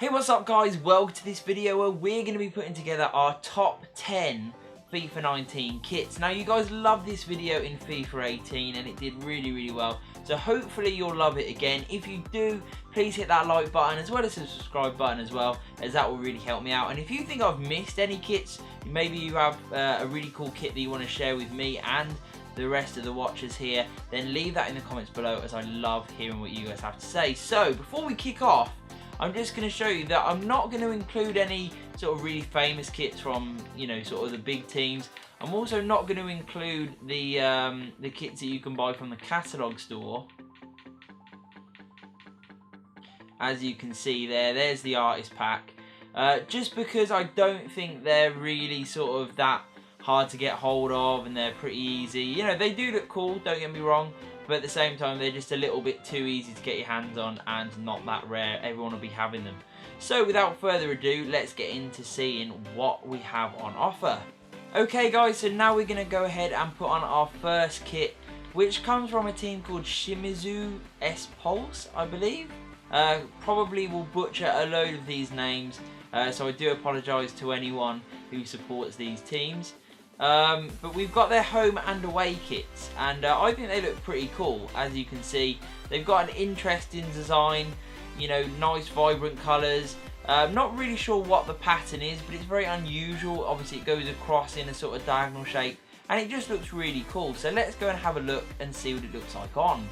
Hey, what's up guys? Welcome to this video where we're going to be putting together our top 10 FIFA 19 kits. Now you guys loved this video in FIFA 18 and it did really well. So hopefully you'll love it again. If you do, please hit that like button as well as the subscribe button as well, as that will really help me out. And if you think I've missed any kits, maybe you have a really cool kit that you want to share with me and the rest of the watchers here, then leave that in the comments below, as I love hearing what you guys have to say. So before we kick off, I'm just going to show you that I'm not going to include any sort of really famous kits from, you know, sort of the big teams. I'm also not going to include the kits that you can buy from the catalogue store. As you can see there's the artist pack. Just because I don't think they're really sort of that hard to get hold of, and they're pretty easy. You know, they do look cool, don't get me wrong, but at the same time they're just a little bit too easy to get your hands on and not that rare. Everyone will be having them. So without further ado, let's get into seeing what we have on offer. Okay guys, so now we're going to go ahead and put on our first kit, which comes from a team called Shimizu S-Pulse, I believe. Probably will butcher a load of these names, so I do apologise to anyone who supports these teams. But we've got their home and away kits, and I think they look pretty cool. As you can see, they've got an interesting design, you know, nice vibrant colours. Not really sure what the pattern is, but it's very unusual. Obviously it goes across in a sort of diagonal shape, and it just looks really cool. So let's go and have a look and see what it looks like on.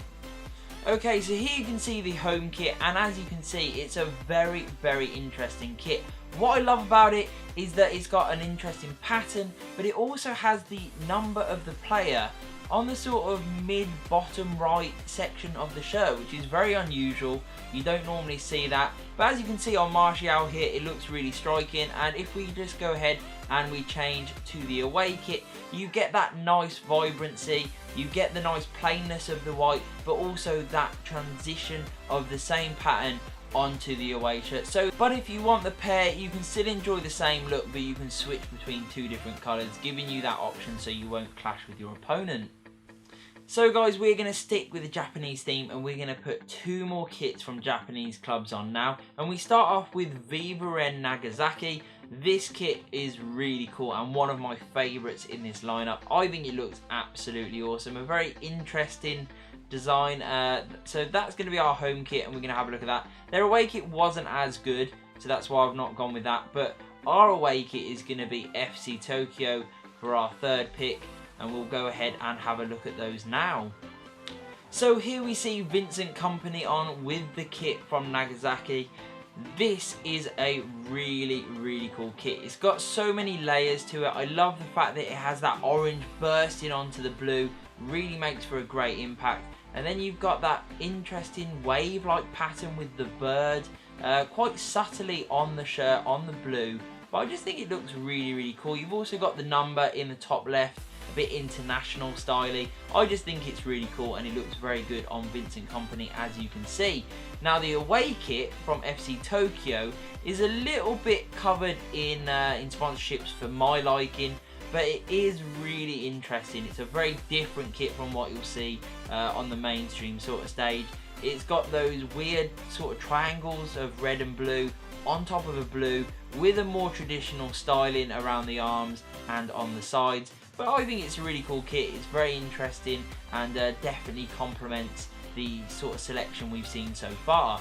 Okay, so here you can see the home kit, and as you can see, it's a very interesting kit. What I love about it is that it's got an interesting pattern, but it also has the number of the player on the sort of mid-bottom right section of the shirt, which is very unusual. You don't normally see that, but as you can see on Martial here, it looks really striking. And if we just go ahead and we change to the away kit, you get that nice vibrancy, you get the nice plainness of the white, but also that transition of the same pattern onto the away shirt. So, but if you want the pair, you can still enjoy the same look, but you can switch between two different colours, giving you that option so you won't clash with your opponent. So guys, we're going to stick with the Japanese theme, and we're going to put two more kits from Japanese clubs on now. And we start off with V-Varen Nagasaki. This kit is really cool and one of my favourites in this lineup. I think it looks absolutely awesome. A very interesting design. So that's going to be our home kit, and we're going to have a look at that. Their away kit wasn't as good, so that's why I've not gone with that. But our away kit is going to be FC Tokyo for our third pick, and we'll go ahead and have a look at those now. So here we see Vincent Kompany on with the kit from Nagasaki. This is a really cool kit. It's got so many layers to it. I love the fact that it has that orange bursting onto the blue. Really makes for a great impact. And then you've got that interesting wave-like pattern with the bird, quite subtly on the shirt, on the blue. But I just think it looks really cool. You've also got the number in the top left, a bit international styly. I just think it's really cool, and it looks very good on Vincent Kompany, as you can see. Now the away kit from FC Tokyo is a little bit covered in sponsorships for my liking, but it is really interesting. It's a very different kit from what you'll see on the mainstream sort of stage. It's got those weird sort of triangles of red and blue on top of a blue, with a more traditional styling around the arms and on the sides. But I think it's a really cool kit. It's very interesting, and definitely complements the sort of selection we've seen so far.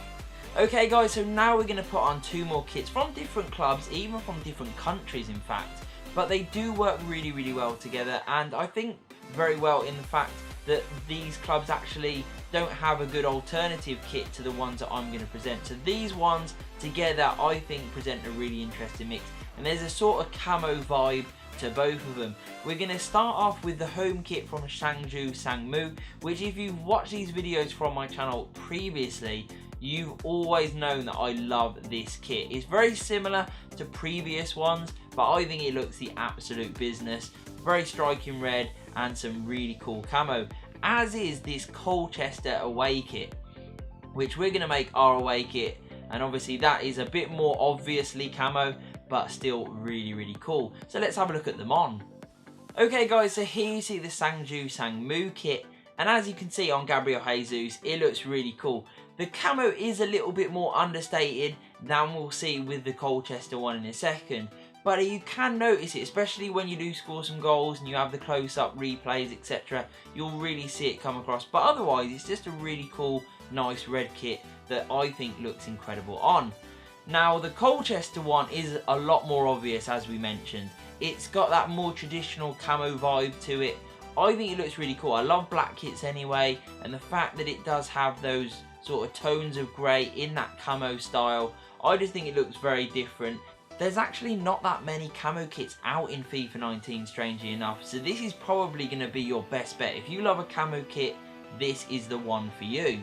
Okay guys, so now we're going to put on two more kits from different clubs, even from different countries in fact. But they do work really well together, and I think very well in the fact that these clubs actually don't have a good alternative kit to the ones that I'm going to present. So these ones together, I think, present a really interesting mix, and there's a sort of camo vibe to both of them. We're going to start off with the home kit from Sangmu, which, if you've watched these videos from my channel previously, you've always known that I love this kit. It's very similar to previous ones, but I think it looks the absolute business. Very striking red and some really cool camo, as is this Colchester away kit, which we're going to make our away kit, and obviously that is a bit more obviously camo, but still really cool. So let's have a look at them on. Okay guys, so here you see the Sangmu kit, and as you can see on Gabriel Jesus, it looks really cool. The camo is a little bit more understated than we'll see with the Colchester one in a second. But you can notice it, especially when you do score some goals and you have the close-up replays, etc. You'll really see it come across. But otherwise, it's just a really cool, nice red kit that I think looks incredible on. Now, the Colchester one is a lot more obvious, as we mentioned. It's got that more traditional camo vibe to it. I think it looks really cool. I love black kits anyway, and the fact that it does have those sort of tones of grey in that camo style, I just think it looks very different. There's actually not that many camo kits out in FIFA 19, strangely enough, so this is probably going to be your best bet. If you love a camo kit, this is the one for you.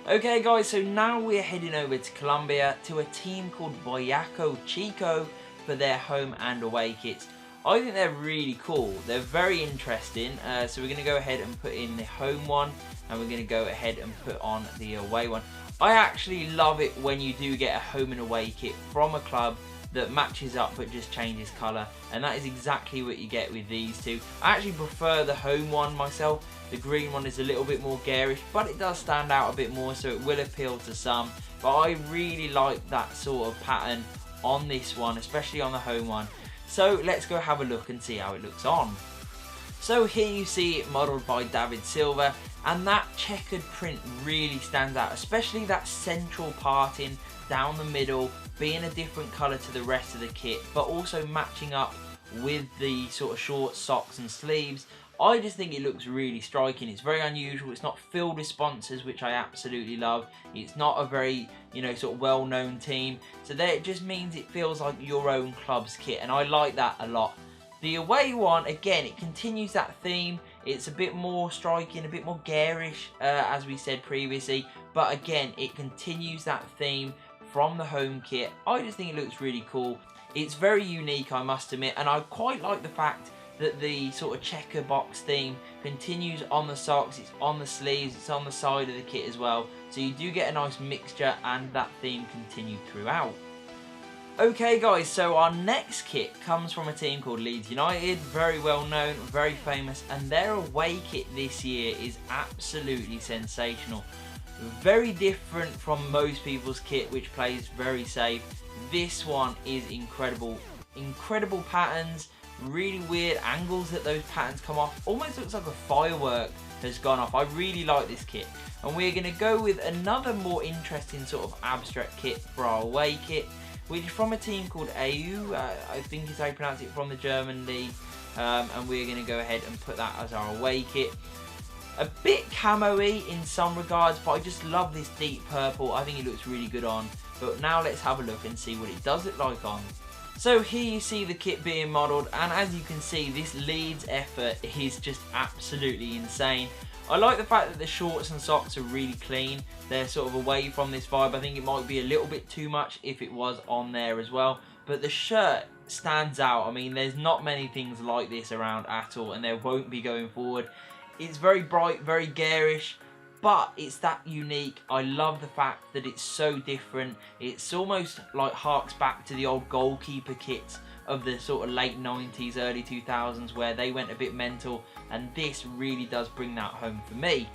Okay guys, so now we're heading over to Colombia to a team called Boyaca Chico for their home and away kits. I think they're really cool. They're very interesting. So we're going to go ahead and put in the home one, and we're going to go ahead and put on the away one. I actually love it when you do get a home and away kit from a club that matches up but just changes colour, and that is exactly what you get with these two. I actually prefer the home one myself. The green one is a little bit more garish, but it does stand out a bit more, so it will appeal to some. But I really like that sort of pattern on this one, especially on the home one. So let's go have a look and see how it looks on. So here you see it modelled by David Silva, and that checkered print really stands out, especially that central parting down the middle being a different colour to the rest of the kit, but also matching up with the sort of short socks and sleeves. I just think it looks really striking. It's very unusual. It's not filled with sponsors, which I absolutely love. It's not a very, sort of well-known team. So there, it just means it feels like your own club's kit, and I like that a lot. The away one, again, it continues that theme. It's a bit more striking, a bit more garish, as we said previously. But again, it continues that theme from the home kit. I just think it looks really cool. It's very unique, I must admit, and I quite like the fact that the sort of checker box theme continues on the socks, it's on the sleeves, it's on the side of the kit as well. So you do get a nice mixture, and that theme continued throughout. Okay guys, so our next kit comes from a team called Leeds United, very well known, very famous, and their away kit this year is absolutely sensational. Very different from most people's kit, which plays very safe. This one is incredible. Incredible patterns, really weird angles that those patterns come off. Almost looks like a firework has gone off. I really like this kit. And we're going to go with another more interesting sort of abstract kit for our away kit, which is from a team called Aue, I think is how you pronounce it, from the German league. And we're going to go ahead and put that as our away kit. A bit camo-y in some regards, but I just love this deep purple. I think it looks really good on. But now let's have a look and see what it does look like on. So here you see the kit being modelled, and as you can see, this Leeds effort is just absolutely insane. I like the fact that the shorts and socks are really clean. They're sort of away from this vibe. I think it might be a little bit too much if it was on there as well. But the shirt stands out. I mean, there's not many things like this around at all, and there won't be going forward. It's very bright, very garish, but it's that unique. I love the fact that it's so different. It's almost like harks back to the old goalkeeper kits of the sort of late 90s, early 2000s, where they went a bit mental, and this really does bring that home for me.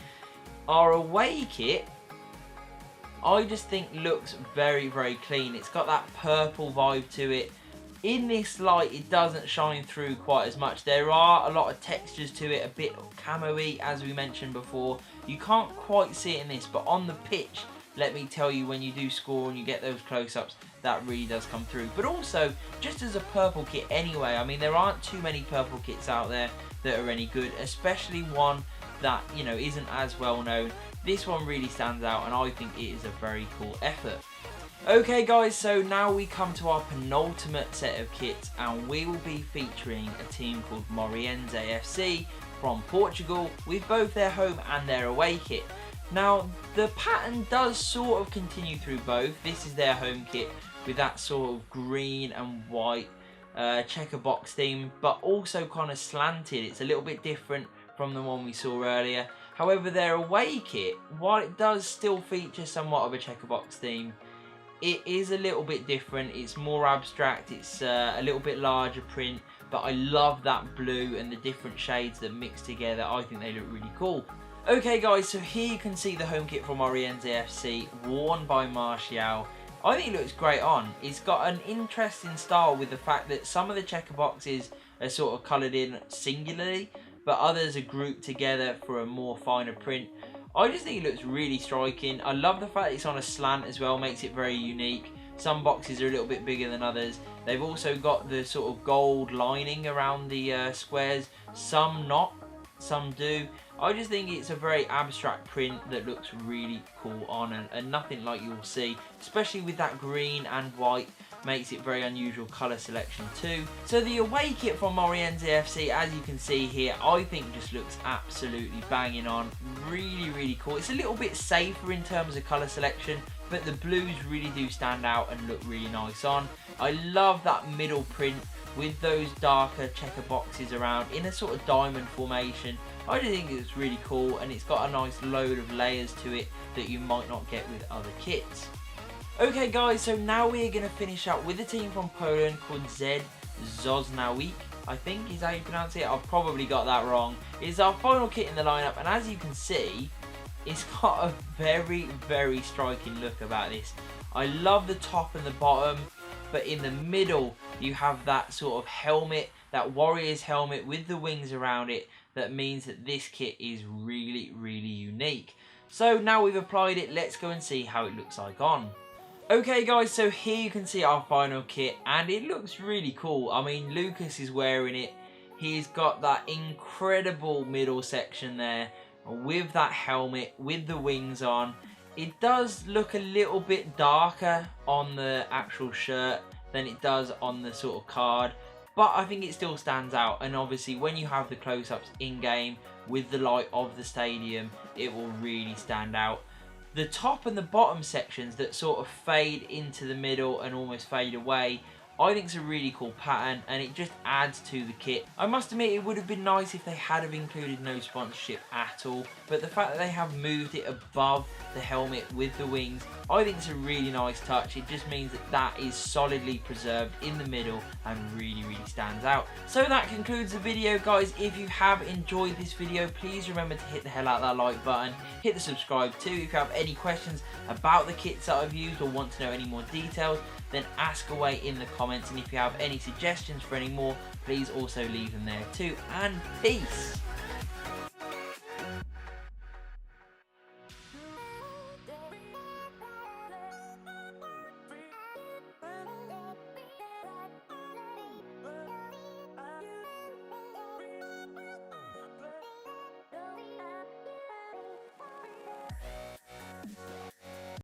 Our away kit, I just think looks very, very clean. It's got that purple vibe to it. In this light, it doesn't shine through quite as much. There are a lot of textures to it, a bit camo-y, as we mentioned before. You can't quite see it in this, but on the pitch, let me tell you, when you do score and you get those close-ups, that really does come through. But also, just as a purple kit anyway, I mean, there aren't too many purple kits out there that are any good, especially one that, isn't as well known. This one really stands out, and I think it is a very cool effort. Okay guys, so now we come to our penultimate set of kits, and we will be featuring a team called Moreirense FC from Portugal with both their home and their away kit. Now, the pattern does sort of continue through both. This is their home kit with that sort of green and white checker box theme, but also kind of slanted. It's a little bit different from the one we saw earlier. However, their away kit, while it does still feature somewhat of a checker box theme, it is a little bit different. It's more abstract, it's a little bit larger print, but I love that blue and the different shades that mix together. I think they look really cool. Okay guys, so here you can see the home kit from Moreirense FC, worn by Martial. I think it looks great on. It's got an interesting style with the fact that some of the checker boxes are sort of coloured in singularly, but others are grouped together for a more finer print. I just think it looks really striking. I love the fact it's on a slant as well, makes it very unique. Some boxes are a little bit bigger than others. They've also got the sort of gold lining around the squares. Some not, some do. I just think it's a very abstract print that looks really cool on, and nothing like you'll see, especially with that green and white, makes it very unusual colour selection too. So the away kit from Moreirense FC, as you can see here, I think just looks absolutely banging on. Really cool. It's a little bit safer in terms of colour selection, but the blues really do stand out and look really nice on. I love that middle print with those darker checker boxes around in a sort of diamond formation. I just think it's really cool, and it's got a nice load of layers to it that you might not get with other kits. Okay guys, so now we're going to finish up with a team from Poland called Z.Sosnowiec, I think is how you pronounce it. I've probably got that wrong. It's our final kit in the lineup, and as you can see, it's got a very striking look about this. I love the top and the bottom, but in the middle you have that sort of helmet, that warrior's helmet with the wings around it, that means that this kit is really unique. So now we've applied it, let's go and see how it looks like on. Okay guys, so here you can see our final kit, and it looks really cool. I mean, Lucas is wearing it. He's got that incredible middle section there with that helmet, with the wings on. It does look a little bit darker on the actual shirt than it does on the sort of card, but I think it still stands out, and obviously when you have the close-ups in-game with the light of the stadium, it will really stand out. The top and the bottom sections that sort of fade into the middle and almost fade away, I think it's a really cool pattern, and it just adds to the kit. I must admit, it would have been nice if they had have included no sponsorship at all, but the fact that they have moved it above the helmet with the wings, I think it's a really nice touch. It just means that that is solidly preserved in the middle and really stands out. So that concludes the video guys. If you have enjoyed this video, please remember to hit the hell out of that like button, hit the subscribe too. If you have any questions about the kits that I've used or want to know any more details, then ask away in the comments, and if you have any suggestions for any more, please also leave them there too, and peace!